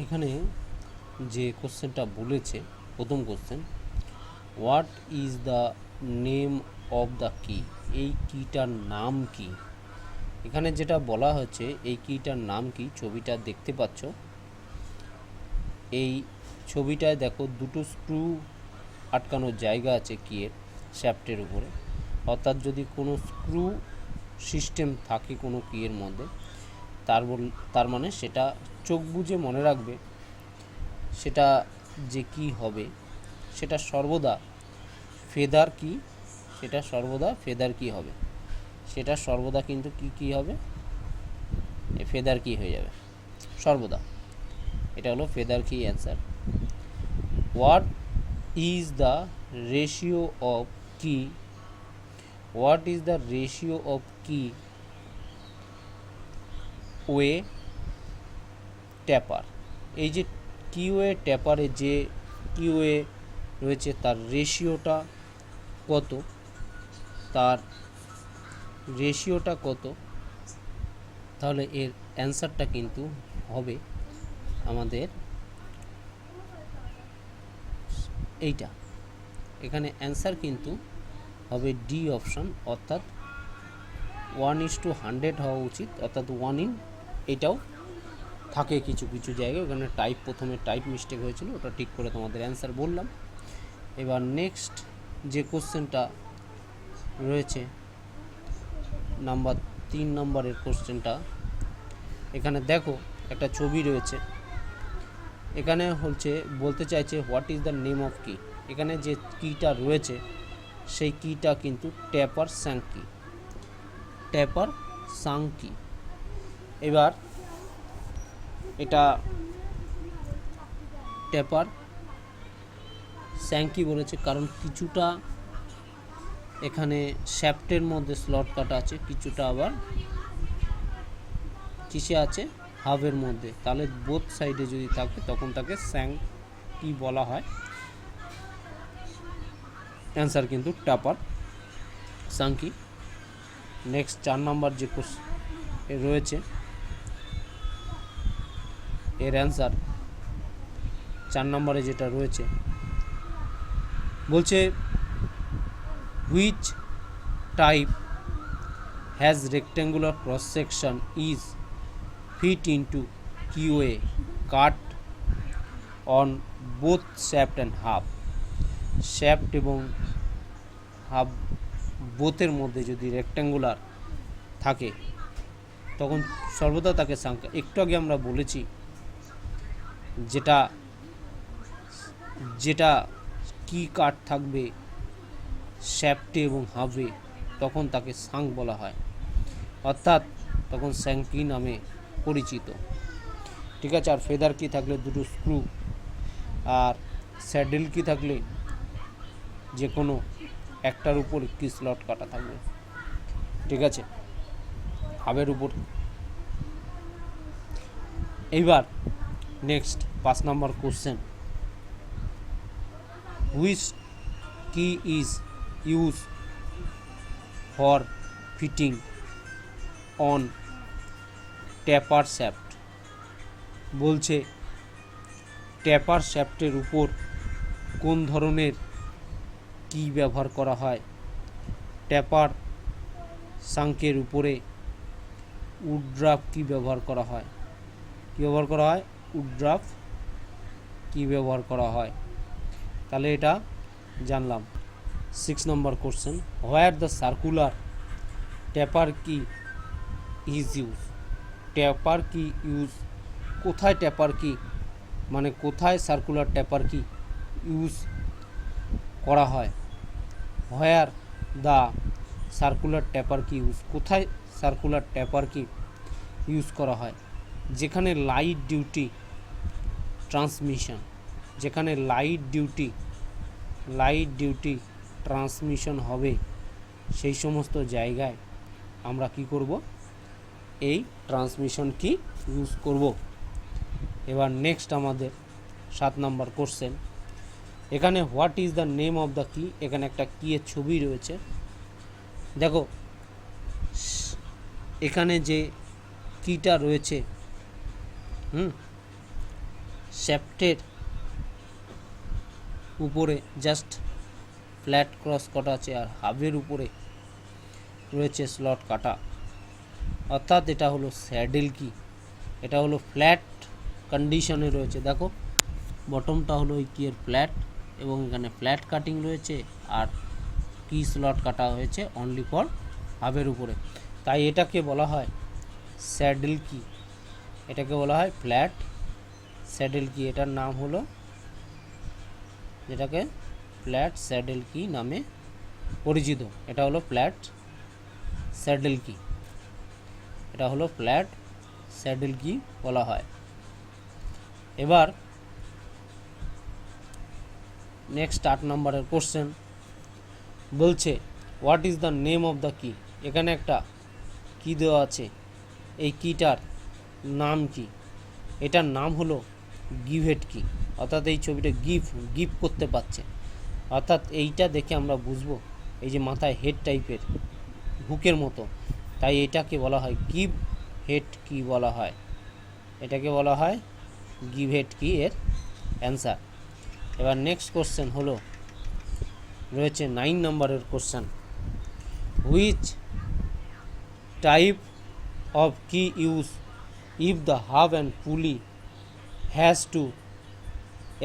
এখানে যে কোশ্চেনটা বলেছে, প্রথম question, what is the name of the কি, এই কিটার নাম কি। এখানে যেটা বলা হচ্ছে এই কিটার নাম কি, ছবিটা দেখতে পাচ্ছ। এই ছবিটায় দেখো দুটো স্ক্রু আটকানোর জায়গা আছে কিয়ের শ্যাফটের উপরে, অর্থাৎ যদি কোনো স্ক্রু সিস্টেম থাকে কোনো কিয়ের মধ্যে, তার মানে সেটা চোখ বুজে মনে রাখবে, সেটা যে কি হবে সেটা সর্বদা ফেদার কি, সেটা সর্বদা ফেদার কি হবে, সেটা সর্বদা কিন্তু কি হবে, ফেদার কি হয়ে যাবে সর্বদা। এটা হলো feather key answer. What is the ratio of key, what is the ratio of key way taper, এই যে কিওয়ে ট্যাপারে যে কিওয়ে রয়েছে তার রেশিওটা কত, তার রেশিওটা কত, তাহলে এর অ্যান্সারটা কিন্তু হবে আমাদের এইটা। এখানে অ্যান্সার কিন্তু হবে ডি অপশান, অর্থাৎ 1:100 হওয়া উচিত, অর্থাৎ 1 এটাও থাকে কিছু কিছু জায়গায়, ওখানে প্রথমে টাইপ মিস্টেক হয়েছিল, ওটা ঠিক করে তোমাদের অ্যান্সার বললাম। এবার নেক্সট যে কোশ্চেনটা রয়েছে নাম্বার 3 নম্বরের কোশ্চেনটা, এখানে দেখো একটা ছবি রয়েছে, এখানে বলতে চাইছে what is the name of কি। এখানে যে কিটা রয়েছে সেই কিটা কিন্তু ট্যাপার স্যাঙ্ক কি, ট্যাপার সাং কি। এবার এটা ট্যাপার স্যাঙ্কি বলেছে কারণ কিছুটা এখানে শ্যাফটের মধ্যে স্লট কাটা আছে, কিছুটা আবার কিসে আছে, হাবের মধ্যে, তাহলে বোথ সাইডে যদি থাকে তখন তাকে স্যাঙ্কি বলা হয়। অ্যান্সার কিন্তু ট্যাপার সাঙ্কি। নেক্সট 4 নম্বর যে রয়েছে এর অ্যান্সার 4 নম্বরে যেটা রয়েছে বলছে which type has rectangular cross section is fit into QA cut on both shaft and hub, shaft এবং হাব বোথের মধ্যে যদি রেক্ট্যাঙ্গুলার থাকে তখন সর্বদা তাকে সাঙ্কা। একটু আগে আমরা বলেছি যেটা যেটা কি কাট থাকবে শ্যাফটে এবং হাবে তখন তাকে সাং বলা হয়, অর্থাৎ তখন স্যাঙ্কি নামে পরিচিত। ঠিক আছে। আর ফেদার কি থাকলে দুটো স্ক্রু, আর স্যাডেল কি থাকলে যে কোনো একটার উপর একটি স্লট কাটা থাকবে। ঠিক আছে, হাবের উপর। এইবার নেক্সট 5 নম্বর কোশ্চেন, হুইচ কি is used for fitting on taper shaft, বলছে ট্যাপার শ্যাফটের উপর কোন ধরনের কি ব্যবহার করা হয়, ট্যাপার সাঙ্কের উপরে উড্রাফ কি ব্যবহার করা হয়, কি ব্যবহার করা হয়, উড্রাফ কি ব্যবহার করা হয়। তাহলে এটা জানলাম। 6 নম্বর কোশ্চেন, হোয়ার দ্য সার্কুলার ট্যাপার কি ইজ ইউজ, ট্যাপার কি ইউজ, কোথায় ট্যাপার কি মানে কোথায় সার্কুলার ট্যাপার কি ইউজ করা হয়, হোয়ার দ্য সার্কুলার ট্যাপার কি ইউজ, কোথায় সার্কুলার ট্যাপার কি ইউজ করা হয়, যেখানে লাইট ডিউটি ট্রান্সমিশন, যেখানে লাইট ডিউটি ট্রান্সমিশন হবে সেই সমস্ত জায়গায় আমরা কি করব, এই ট্রান্সমিশন কি ইউজ করব। এবার নেক্সট আমাদের 7 নম্বর কোশ্চেন, এখানে what is the name of the কি, এখানে একটা কিয়ের ছবি রয়েছে। দেখো এখানে যে কিটা রয়েছে শ্যাফটের উপরে জাস্ট ফ্ল্যাট ক্রস কাটা আছে, আর হাবের উপরে রয়েছে স্লট কাটা, অর্থাৎ এটা হলো স্যাডেল কি। এটা হলো ফ্ল্যাট কন্ডিশনে রয়েছে। দেখো বটমটা হলো এই কিয়ের ফ্ল্যাট, এবং এখানে ফ্ল্যাট কাটিং রয়েছে, আর কি স্লট কাটা হয়েছে অনলি ফর হাবের উপরে, তাই এটাকে বলা হয় স্যাডেল কি। এটাকে বলা হয় ফ্ল্যাট স্যাডেল কি। এটার নাম হলো, যেটাকে ফ্ল্যাট স্যাডেল কি নামে পরিচিত, এটা হলো ফ্ল্যাট স্যাডেল কি। এটা হলো ফ্ল্যাট স্যাডেল কি বলা হয়। এবার নেক্সট 8 নম্বরের কোশ্চেন বলছে what is the name of the কি। এখানে একটা কি দেওয়া আছে, এই কিটার নাম কি? এটার নাম হলো গিভেট কি, অর্থাৎ এই ছবিটা গিভ করতে পারছে, অর্থাৎ এইটা দেখে আমরা বুঝবো এই যে মাথায় হেড টাইপের হুকের মতো, তাই এটাকে বলা হয় গিভ হেড কি বলা হয়। এটাকে বলা হয় গিভ হেড কি এর অ্যান্সার। এবার নেক্সট কোশ্চেন হলো রয়েছে 9 নম্বরের কোশ্চেন, হুইচ টাইপ অফ কি use if the hub and pulley has to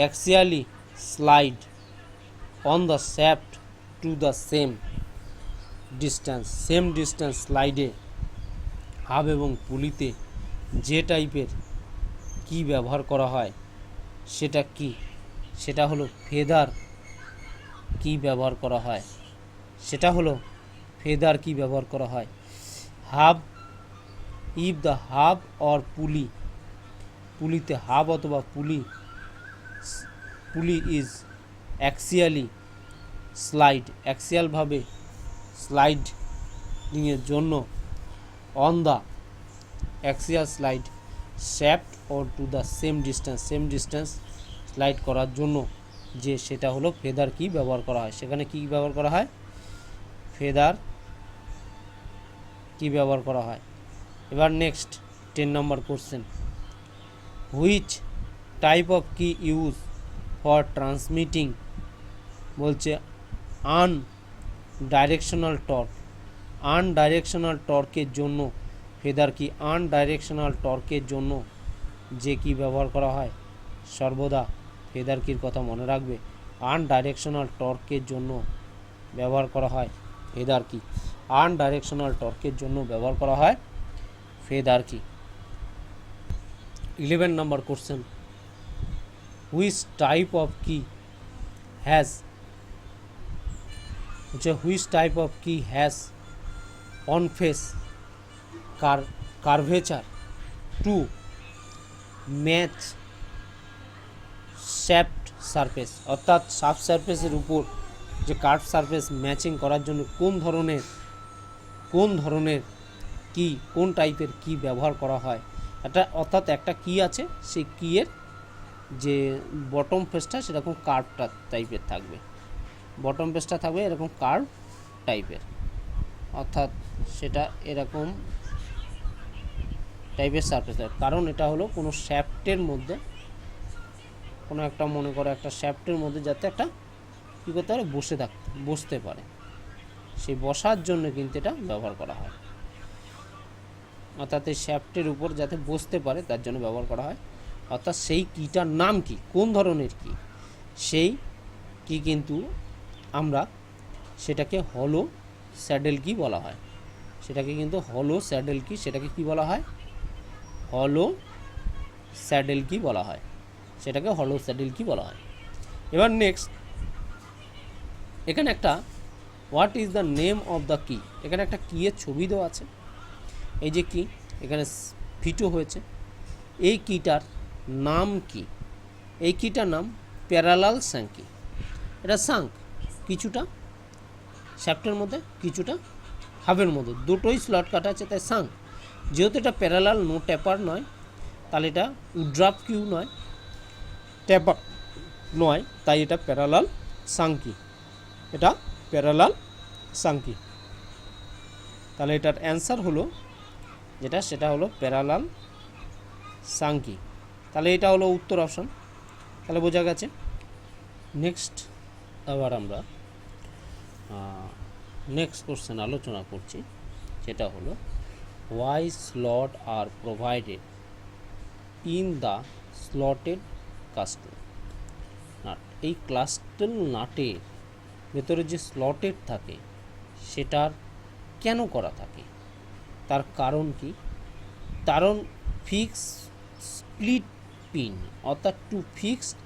axially slide on the shaft to the same distance স্লাইডে হাব এবং পুলিতে যে টাইপের কি ব্যবহার করা হয় সেটা কি? সেটা হলো ফেদার কি ব্যবহার করা হয়, সেটা হলো ফেদার কি ব্যবহার করা হয়। Hub, if the hub or pulley, পুলিতে হাব অথবা পুলি ইজ অ্যাক্সিয়ালি অ্যাক্সিয়ালভাবে স্লাইডিংয়ের জন্য on the axial slide shaft or to the same distance slide করার জন্য যে সেটা হলো ফেদার কি ব্যবহার করা হয়। সেখানে কি ব্যবহার করা হয়? ফেদার কি ব্যবহার করা হয়। এবার next 10 number question, which type of কি ইউজ ফর ট্রান্সমিটিং, বলছে আনডাইরেকশনাল টর্কের জন্য ফেদার কি। আনডাইরেকশনাল টর্কের জন্য যে কি ব্যবহার করা হয়, সর্বদা ফেদার কির কথা মনে রাখবে। আনডাইরেকশনাল টর্কের জন্য ব্যবহার করা হয় ফেদার কি। আনডাইরেকশনাল টর্কের জন্য ব্যবহার করা হয় ফেদার কি। 11 নম্বর question, which type of key has, which type of key has on face curvature to match shaft surface, অর্থাৎ শাফট সারফেসের উপর যে কার্ভ সারফেস ম্যাচিং করার জন্য কোন ধরনের কি, কোন টাইপের কি ব্যবহার করা হয়। এটা অর্থাৎ একটা কি আছে, সেই কিয়ের যে বটম ফেসটা সেরকম কার্ভটা টাইপের থাকবে, বটম ফেসটা থাকবে এরকম কার্ভ টাইপের, অর্থাৎ সেটা এরকম টাইপের সারফেস, কারণ এটা হলো কোনো শ্যাফটের মধ্যে, কোনো একটা মনে করো একটা শ্যাফটের মধ্যে যাতে একটা কী করতে পারে, বসতে পারে, সেই বসার জন্য কিন্তু এটা ব্যবহার করা হয়, অর্থাৎ এই শ্যাফটের উপর যাতে বসতে পারে তার জন্য ব্যবহার করা হয়। অর্থাৎ সেই কিটার নাম কি, কোন ধরনের কি, সেই কি কিন্তু আমরা সেটাকে হলো স্যাডেল কি বলা হয়, সেটাকে কিন্তু হলো স্যাডেল কি, সেটাকে কি বলা হয়, হলো স্যাডেল কি বলা হয়, সেটাকে হলো স্যাডেল কি বলা হয়। এবার নেক্সট এখানে একটা what is the name of the কি, এখানে একটা কিয়ের ছবি দেওয়া আছে, এই যে কি এখানে ফিটো হয়েছে, এই কিটার নাম কি? এই কিটার নাম প্যারালাল সাঙ্কি। এটা সাঙ্ক কিছুটা শ্যাফটের মধ্যে, কিছুটা হাবের মধ্যে, দুটোই স্লট কাটা আছে, তাই সাঙ্ক। যেহেতু এটা প্যারালাল, নো ট্যাপার নয়, তাহলে এটা উড্রাপ কিউ নয়, ট্যাপার নয়, তাই এটা প্যারালাল সাঙ্কি, এটা প্যারালাল সাঙ্কি। তাহলে এটার অ্যান্সার হলো যেটা, সেটা হলো প্যারালাল সাঙ্কি। তাহলে এটা হলো উত্তর অপশন, তাহলে বোঝা গেছে। নেক্সট আবার আমরা নেক্সট কোশ্চেন আলোচনা করছি, যেটা হলো why slot are provided in the slotted castle nut. এই কাস্টেল নাটের ভেতরে যে স্লটেড থাকে সেটার কেন করা থাকে, তার কারণ কি? কারণ ফিক্স স্প্লিট পিন, অর্থাৎ টু ফিক্সড,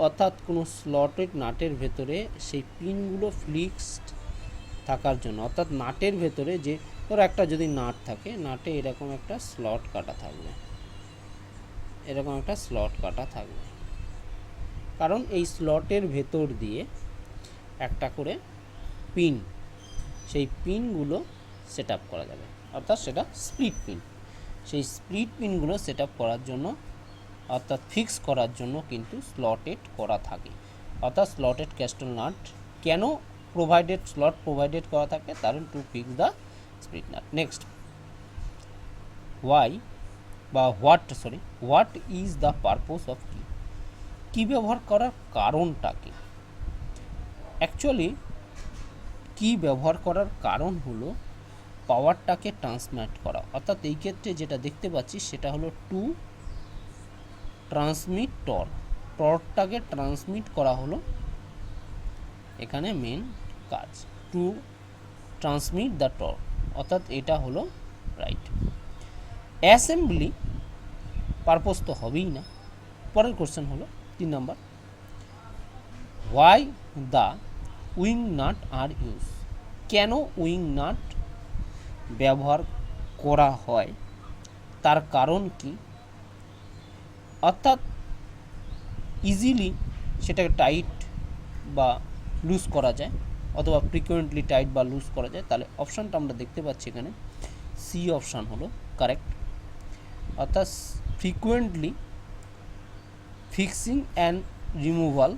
অর্থাৎ কোনো স্লটেড নাটের ভেতরে সেই পিনগুলো ফিক্সড থাকার জন্য, অর্থাৎ নাটের ভেতরে যে ধরো একটা যদি নাট থাকে, নাটে এরকম একটা স্লট কাটা থাকবে, এরকম একটা স্লট কাটা থাকবে, কারণ এই স্লটের ভেতর দিয়ে একটা করে পিন, সেই পিনগুলো সেট আপ করা যাবে, অর্থাৎ সেটা স্প্লিট পিন। সেই স্প্লিট পিনগুলো সেট আপ করার জন্য, অর্থাৎ ফিক্স করার জন্য কিন্তু স্লটেড করা থাকে। অর্থাৎ স্লটেড ক্যাস্টেল নাট কেন প্রোভাইডেড, স্লট প্রোভাইডেড করা থাকে, কারণ to fix the split nut. Next, why বা what is the purpose of key, কি ব্যবহার করার কারণটা কি? অ্যাকচুয়ালি কি ব্যবহার করার কারণ হলো পাওয়ারটাকে ট্রান্সমিট করা, অর্থাৎ এই ক্ষেত্রে যেটা দেখতে পাচ্ছি সেটা হলো টু ট্রান্সমিট টর্ক, টর্কটাকে ট্রান্সমিট করা হলো এখানে মেন কাজ, টু ট্রান্সমিট দ্য টর্ক, অর্থাৎ এটা হলো রাইট। অ্যাসেম্বলি পারপোজ তো হবেই না। পরের কোশ্চেন হলো 3 number, why the wing nut are used, কেন উইং নাট ব্যবহার করা হয়, তার কারণ কি? অর্থাৎ ইজিলি সেটাকে টাইট বা লুজ করা যায়, অথবা ফ্রিকুয়েন্টলি টাইট বা লুজ করা যায়। তাহলে অপশানটা আমরা দেখতে পাচ্ছি এখানে সি অপশান হলো কারেক্ট, অর্থাৎ frequently fixing and removal,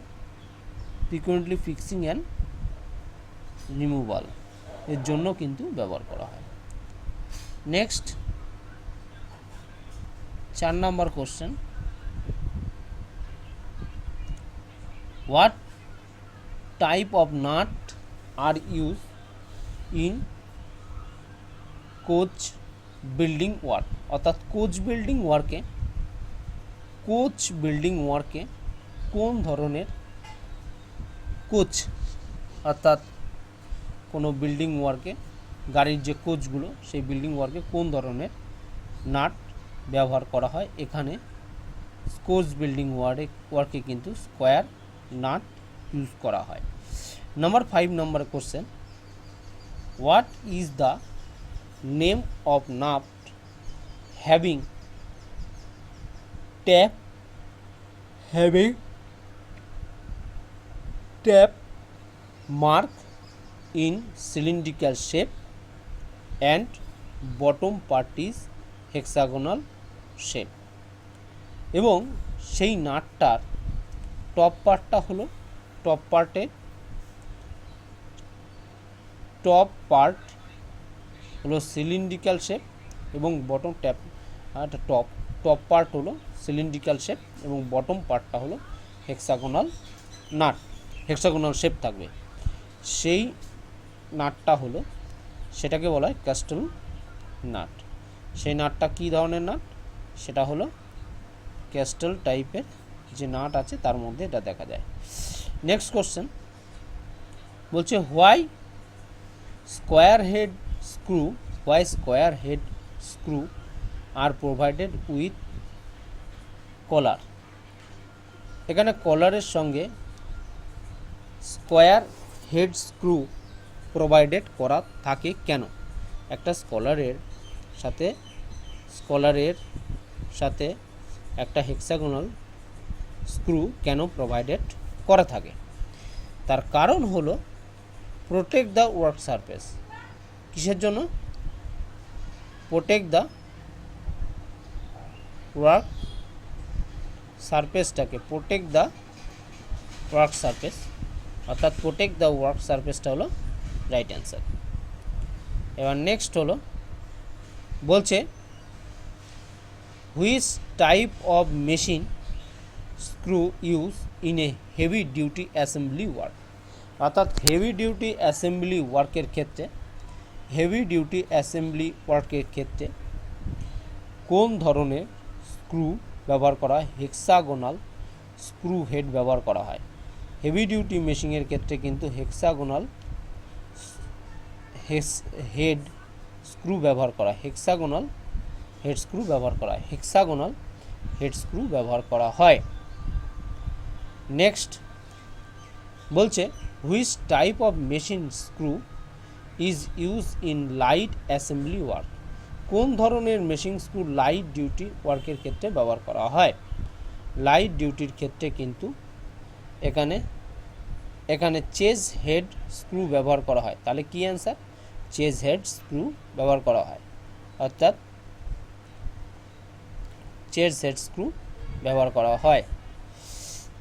frequently fixing and removal এর জন্য কিন্তু ব্যবহার করা হয়। নেক্সট 4 নম্বর question, what type of nut are use in coach building work, অর্থাৎ কোচ বিল্ডিং ওয়ার্কে কোন ধরনের কোচ, অর্থাৎ কোনো বিল্ডিং ওয়ার্কে গাড়ির যে কোচগুলো, সেই বিল্ডিং ওয়ার্কে কোন ধরনের নাট ব্যবহার করা হয়? এখানে কোচ বিল্ডিং ওয়ার্কে কিন্তু স্কোয়ার নাট ইউজ করা হয়। Number 5 number question, what is the name of nut having tap mark in cylindrical shape and bottom part is hexagonal shape, এবং সেই নাটটার টপ পার্টটা হলো, টপ পার্ট হলো সিলিন্ড্রিক্যাল শেপ, এবং bottom top part হলো cylindrical shape, এবং bottom পার্টটা হলো হেক্সাগোনাল শেপ থাকবে। সেই নাটটা হলো, সেটাকে বলা হয় ক্যাস্টেল নাট। সেই নাটটা কী ধরনের নাট? সেটা হলো ক্যাস্টেল টাইপের যে নাট আছে তার মধ্যে এটা দেখা যায়। নেক্সট কোশ্চেন বলছে, why square head screw are provided with collar. এখানে কলারের সঙ্গে স্কোয়ার হেড স্ক্রু প্রোভাইডেড করা থাকে কেন? একটা স্কলারের সাথে একটা হেক্সাগোনাল স্ক্রু কেন প্রোভাইডেড করা থাকে? তার কারণ হলো প্রোটেক্ট দ্য ওয়ার্ক সারফেস। কিসের জন্য? প্রোটেক্ট দ্য ওয়ার্ক সারফেসটাকে, অর্থাৎ প্রোটেক্ট দ্য ওয়ার্ক সারফেসটা হলো রাইট অ্যান্সার। এবার নেক্সট হলো, বলছে which type of machine screw use in a heavy duty assembly work, অর্থাৎ হেভি ডিউটি অ্যাসেম্বলি ওয়ার্কের ক্ষেত্রে কোন ধরনের স্ক্রু ব্যবহার করা হয়? হেক্সাগোনাল স্ক্রু হেড ব্যবহার করা হয়। হেভি ডিউটি মেশিনের ক্ষেত্রে কিন্তু হেক্সাগোনাল হেড স্ক্রু ব্যবহার করা হয়। হেক্সাগোনাল হেড স্ক্রু ব্যবহার করা হয়। নেক্সট বলছে which type of machine screw is use in light assembly work, কোন ধরনের মেশিন স্ক্রু লাইট ডিউটি ওয়ার্কের ক্ষেত্রে ব্যবহার করা হয়? লাইট ডিউটির ক্ষেত্রে কিন্তু এখানে চেজ হেড স্ক্রু ব্যবহার করা হয়। তাহলে কি অ্যান্সার? চেজ হেড স্ক্রু ব্যবহার করা হয়, অর্থাৎ চেজ হেড স্ক্রু ব্যবহার করা হয়।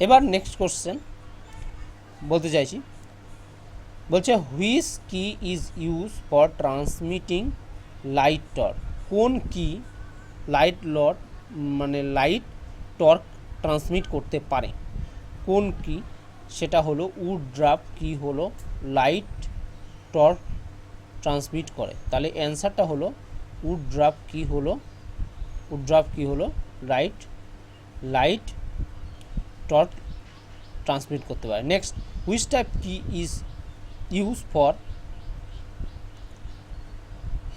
এবার নেক্সট কোশ্চেন বলতে চাইছি, বলছে হুইচ কি is used for transmitting light torque, কোন কি লাইট টর্ক ট্রান্সমিট করতে পারে? কোন কি? সেটা হলো উড ড্রাফট কি হলো লাইট টর্ক ট্রান্সমিট করে। তাহলে অ্যান্সারটা হলো উড ড্রাফট কি হলো লাইট টর্ক ট্রান্সমিট করতে পারে। Next which type key is used for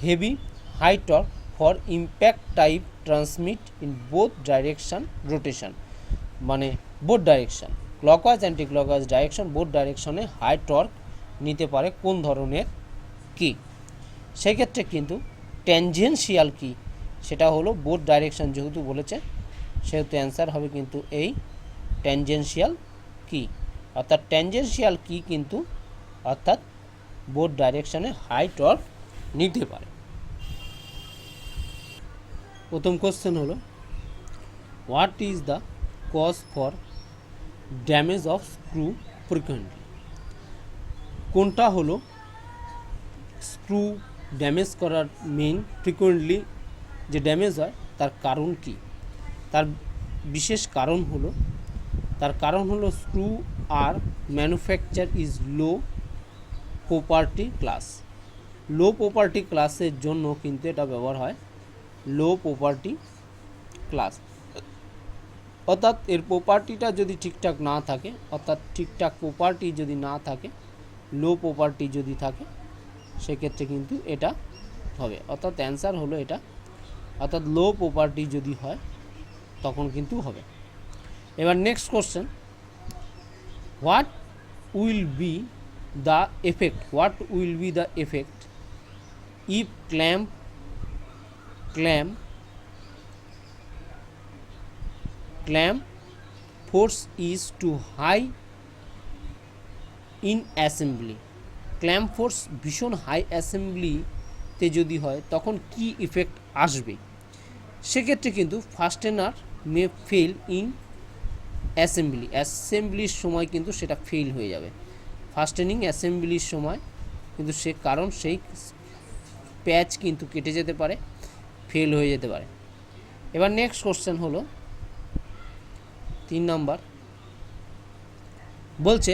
heavy high torque for impact type transmit in both direction rotation, মানে both direction clockwise anti clockwise direction both ডাইরেকশনে হাই টর্ক নিতে পারে কোন ধরনের কি? সেক্ষেত্রে কিন্তু ট্যানজেনশিয়াল কি, সেটা হলো বোথ ডাইরেকশন যেহেতু বলেছে সেহেতু অ্যান্সার হবে কিন্তু এই ট্যানজেনশিয়াল কি, অর্থাৎ ট্যানজেনশিয়াল কি কিন্তু অর্থাৎ বোথ ডাইরেকশনে হাই টর্ক নিতে পারে। প্রথম কোশ্চেন হলো what is the cause for damage of screw frequently, কোনটা হলো স্ক্রু ড্যামেজ করার মেইন ফ্রিকুয়েন্টলি যে ড্যামেজ হয় তার কারণ কি? তার বিশেষ কারণ হলো screw are manufacture is low property class, low property ক্লাসের জন্য কিন্তু এটা ব্যবহার হয় লো প্রপার্টি ক্লাস, অর্থাৎ এর প্রপার্টিটা যদি ঠিকঠাক না থাকে, অর্থাৎ ঠিকঠাক প্রপার্টি যদি না থাকে, লো প্রপার্টি যদি থাকে সেক্ষেত্রে কিন্তু এটা হবে, অর্থাৎ অ্যান্সার হলো এটা, অর্থাৎ লো প্রপার্টি যদি হয় তখন কিন্তু হবে। এবার next question, what will be the effect if clamp force is too high in assembly, clamp force ভীষণ হাই অ্যাসেম্বলিতে যদি হয় তখন কি ইফেক্ট আসবে? সেক্ষেত্রে কিন্তু ফাস্টেনার মে ফেল ইন অ্যাসেম্বলির সময় কিন্তু সেটা ফেল হয়ে যাবে, ফাস্টেনিং অ্যাসেম্বলির সময় কিন্তু কারণ সেই প্যাচ কিন্তু কেটে যেতে পারে, ফেল হয়ে যেতে পারে। এবার নেক্সট কোশ্চেন হলো 3 নম্বর, বলছে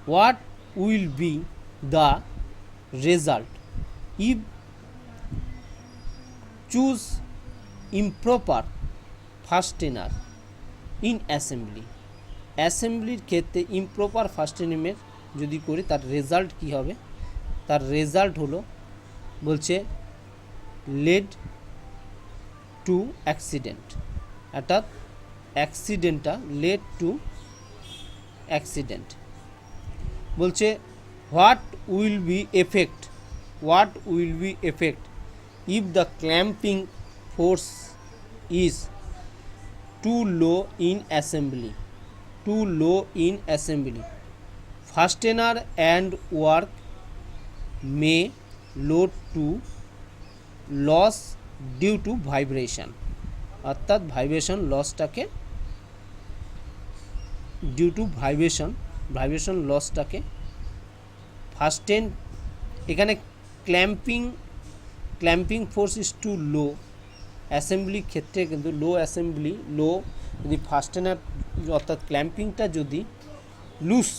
what will be the result if choose improper fastener in অ্যাসেম্বলির ক্ষেত্রে ইমপ্রপার ফাস্টেনিংয়ের যদি করি তার রেজাল্ট কি হবে? তার রেজাল্ট হলো বলছে লেড টু অ্যাক্সিডেন্ট, অর্থাৎ অ্যাক্সিডেন্টটা লেড টু অ্যাক্সিডেন্ট। বলছে what will be effect if the clamping force is too low in assembly, fastener and work may lead to loss due to vibration, অর্থাৎ vibration লসটাকে fasten, এখানে clamping force is too low অ্যাসেম্বলির ক্ষেত্রে কিন্তু লো যদি fastener অর্থাৎ ক্ল্যাম্পিংটা যদি loose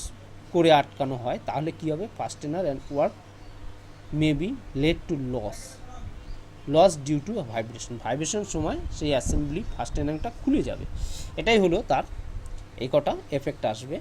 করে আটকানো হয় তাহলে কী হবে, fastener and work may be led to loss due to vibration সময় সেই অ্যাসেম্বলি ফাস্টেনারটা খুলে যাবে। এটাই হলো তার এই কটা এফেক্ট আসবে।